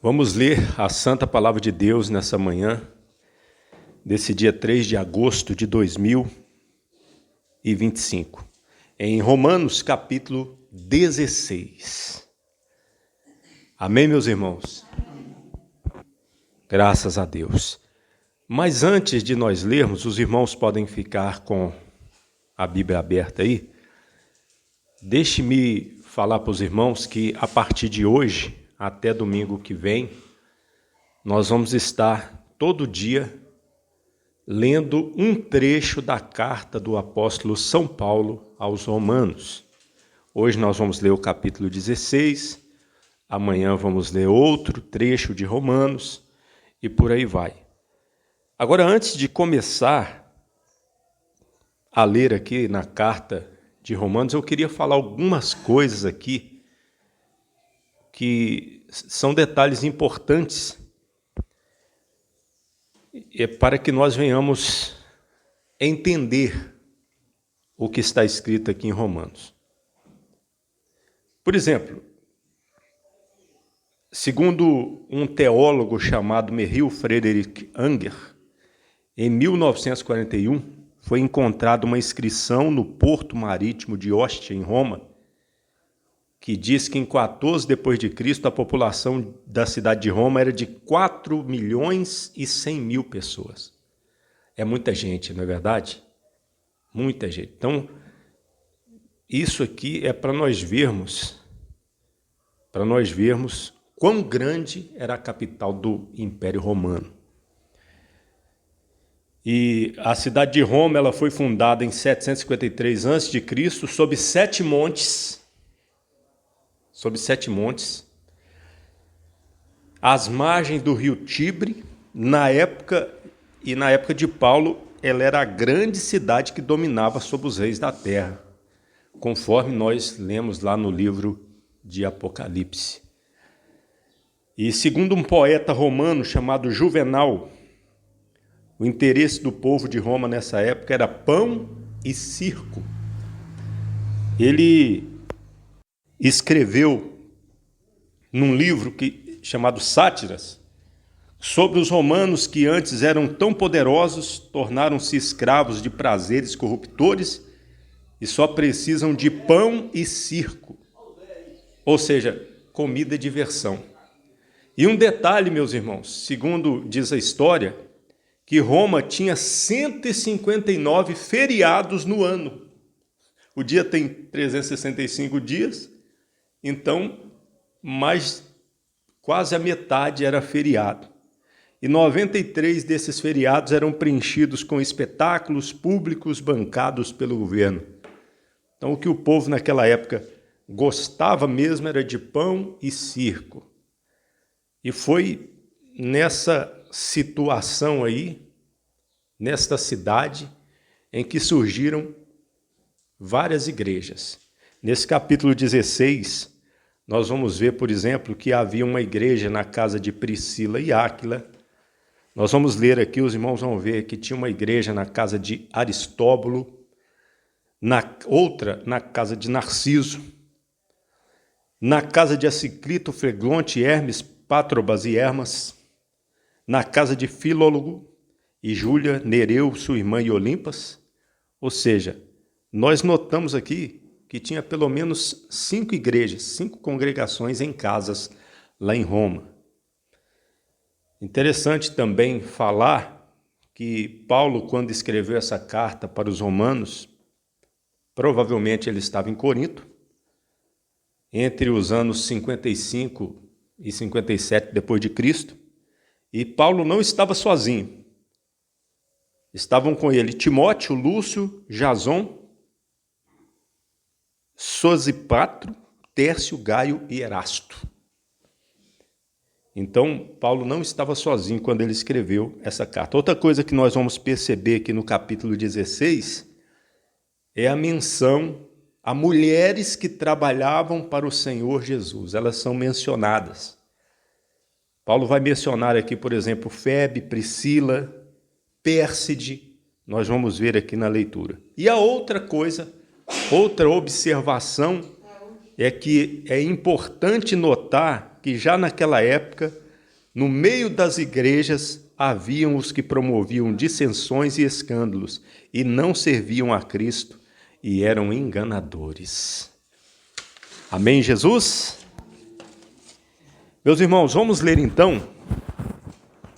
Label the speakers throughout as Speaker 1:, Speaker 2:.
Speaker 1: Vamos ler a Santa Palavra de Deus nessa manhã, desse dia 3 de agosto de 2025, em Romanos capítulo 16. Amém, meus irmãos? Graças a Deus. Mas antes de nós lermos, os irmãos podem ficar com a Bíblia aberta aí. Deixe-me falar para os irmãos que a partir de hoje, até domingo que vem, nós vamos estar todo dia lendo um trecho da carta do apóstolo São Paulo aos Romanos. Hoje nós vamos ler o capítulo 16, amanhã vamos ler outro trecho de Romanos e por aí vai. Agora, antes de começar a ler aqui na carta de Romanos, eu queria falar algumas coisas aqui que são detalhes importantes para que nós venhamos entender o que está escrito aqui em Romanos. Por exemplo, segundo um teólogo chamado Merrill Frederick Unger, em 1941 foi encontrada uma inscrição no porto marítimo de Ostia, em Roma, que diz que em 14 depois de Cristo a população da cidade de Roma era de 4.100.000 pessoas. É muita gente, não é verdade? Muita gente. Então, isso aqui é para nós vermos quão grande era a capital do Império Romano. E a cidade de Roma ela foi fundada em 753 a.C. sob sete montes, às margens do rio Tibre. Na época de Paulo, ela era a grande cidade que dominava sobre os reis da terra, conforme nós lemos lá no livro de Apocalipse. E segundo um poeta romano chamado Juvenal, o interesse do povo de Roma nessa época era pão e circo. Ele escreveu num livro chamado Sátiras sobre os romanos que antes eram tão poderosos, tornaram-se escravos de prazeres corruptores e só precisam de pão e circo, ou seja, comida e diversão. E um detalhe, meus irmãos, segundo diz a história, que Roma tinha 159 feriados no ano. O dia tem 365 dias, então quase a metade era feriado. E 93 desses feriados eram preenchidos com espetáculos públicos bancados pelo governo. Então o que o povo naquela época gostava mesmo era de pão e circo. E foi nessa situação aí, nesta cidade, em que surgiram várias igrejas. Nesse capítulo 16, nós vamos ver, por exemplo, que havia uma igreja na casa de Priscila e Áquila. Nós vamos ler aqui, os irmãos vão ver que tinha uma igreja na casa de Aristóbulo, outra na casa de Narciso, na casa de Assiclito, Flegonte, Hermes, Pátrobas e Hermas, na casa de Filólogo e Júlia, Nereu, sua irmã e Olimpas. Ou seja, nós notamos aqui que tinha pelo menos 5 igrejas, 5 congregações em casas lá em Roma. Interessante também falar que Paulo, quando escreveu essa carta para os romanos, provavelmente ele estava em Corinto, entre os anos 55 e 57 depois de Cristo, e Paulo não estava sozinho. Estavam com ele Timóteo, Lúcio, Jason, Sosipatro, Tércio, Gaio e Erasto. Então, Paulo não estava sozinho quando ele escreveu essa carta. Outra coisa que nós vamos perceber aqui no capítulo 16 é a menção a mulheres que trabalhavam para o Senhor Jesus. Elas são mencionadas. Paulo vai mencionar aqui, por exemplo, Febe, Priscila, Pérside. Nós vamos ver aqui na leitura. E a outra coisa, outra observação é que é importante notar que já naquela época No meio das igrejas haviam os que promoviam dissensões e escândalos e não serviam a Cristo e eram enganadores. Amém, Jesus? Meus irmãos, vamos ler então,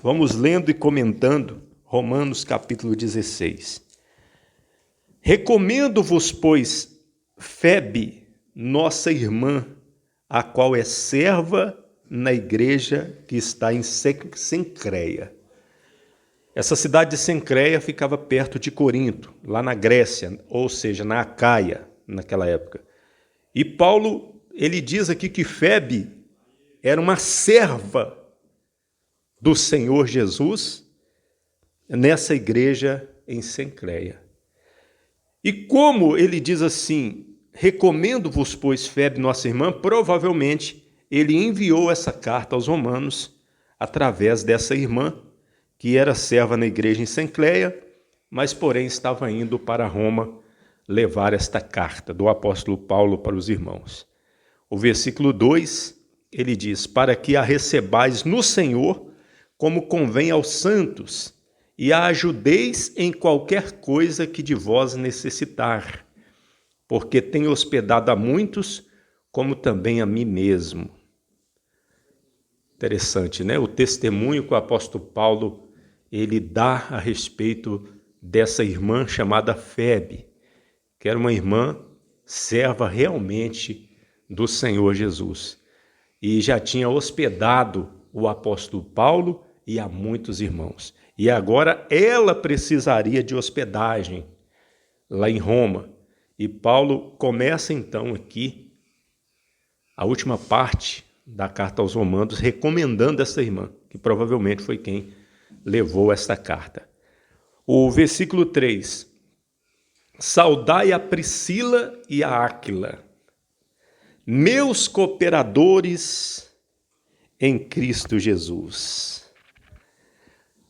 Speaker 1: vamos lendo e comentando Romanos capítulo 16. Recomendo-vos, pois, Febe, nossa irmã, a qual é serva na igreja que está em Cencreia. Essa cidade de Cencreia ficava perto de Corinto, lá na Grécia, ou seja, na Acaia, naquela época. E Paulo, ele diz aqui que Febe era uma serva do Senhor Jesus nessa igreja em Cencreia. E como ele diz assim, recomendo-vos, pois, Febe, nossa irmã, provavelmente ele enviou essa carta aos romanos através dessa irmã, que era serva na igreja em Cencreia, mas porém estava indo para Roma levar esta carta do apóstolo Paulo para os irmãos. O versículo 2, ele diz, para que a recebais no Senhor, como convém aos santos, e a ajudeis em qualquer coisa que de vós necessitar, porque tenho hospedado a muitos, como também a mim mesmo. Interessante, né? O testemunho que o apóstolo Paulo ele dá a respeito dessa irmã chamada Febe, que era uma irmã serva realmente do Senhor Jesus. E já tinha hospedado o apóstolo Paulo e a muitos irmãos. E agora ela precisaria de hospedagem lá em Roma. E Paulo começa então aqui a última parte da carta aos Romanos, recomendando essa irmã, que provavelmente foi quem levou esta carta. O versículo 3, saudai a Priscila e a Áquila, meus cooperadores em Cristo Jesus,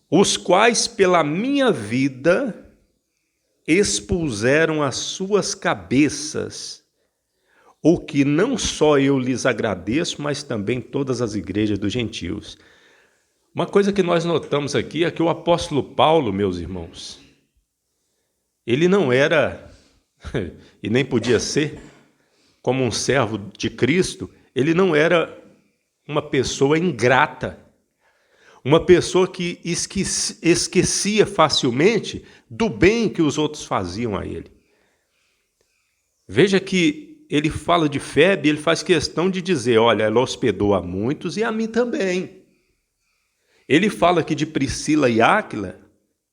Speaker 1: os quais pela minha vida expuseram as suas cabeças, o que não só eu lhes agradeço, mas também todas as igrejas dos gentios. Uma coisa que nós notamos aqui é que o apóstolo Paulo, meus irmãos, ele não era, e nem podia ser, como um servo de Cristo, ele não era uma pessoa ingrata, uma pessoa que esquecia facilmente do bem que os outros faziam a ele. Veja que ele fala de Febe, ele faz questão de dizer, olha, ela hospedou a muitos e a mim também. Ele fala aqui de Priscila e Áquila,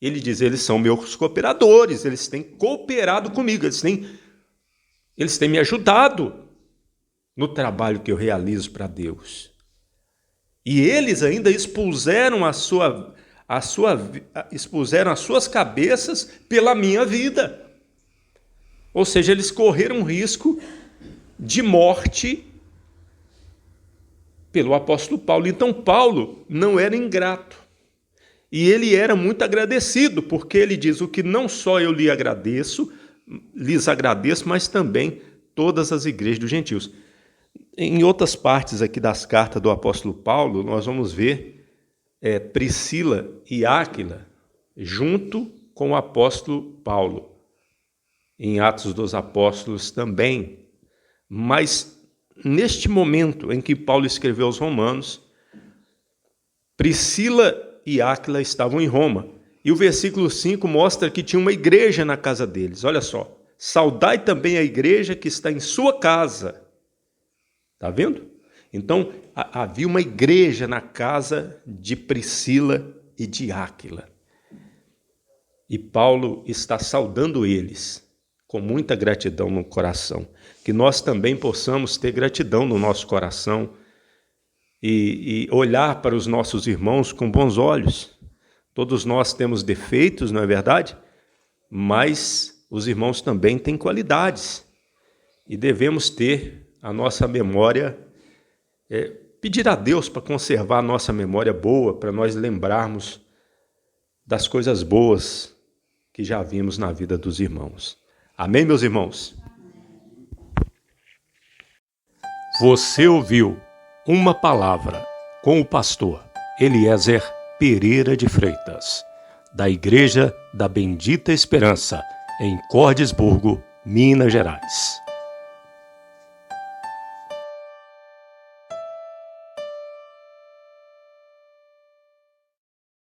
Speaker 1: ele diz, eles são meus cooperadores, eles têm cooperado comigo, eles têm me ajudado no trabalho que eu realizo para Deus. E eles ainda expuseram expuseram as suas cabeças pela minha vida. Ou seja, eles correram risco de morte pelo apóstolo Paulo. Então, Paulo não era ingrato. E ele era muito agradecido, porque ele diz, o que não só eu lhes agradeço, mas também todas as igrejas dos gentios. Em outras partes aqui das cartas do apóstolo Paulo, nós vamos ver Priscila e Áquila junto com o apóstolo Paulo. Em Atos dos Apóstolos também. Mas neste momento em que Paulo escreveu aos Romanos, Priscila e Áquila estavam em Roma. E o versículo 5 mostra que tinha uma igreja na casa deles. Olha só. Saudai também a igreja que está em sua casa. Está vendo? Então, havia uma igreja na casa de Priscila e de Áquila. E Paulo está saudando eles com muita gratidão no coração. Que nós também possamos ter gratidão no nosso coração e olhar para os nossos irmãos com bons olhos. Todos nós temos defeitos, não é verdade? Mas os irmãos também têm qualidades. E devemos ter a nossa memória, pedir a Deus para conservar a nossa memória boa, para nós lembrarmos das coisas boas que já vimos na vida dos irmãos. Amém, meus irmãos? Você ouviu uma palavra com o pastor Eliezer Pereira de Freitas, da Igreja da Bendita Esperança, em Cordisburgo, Minas Gerais.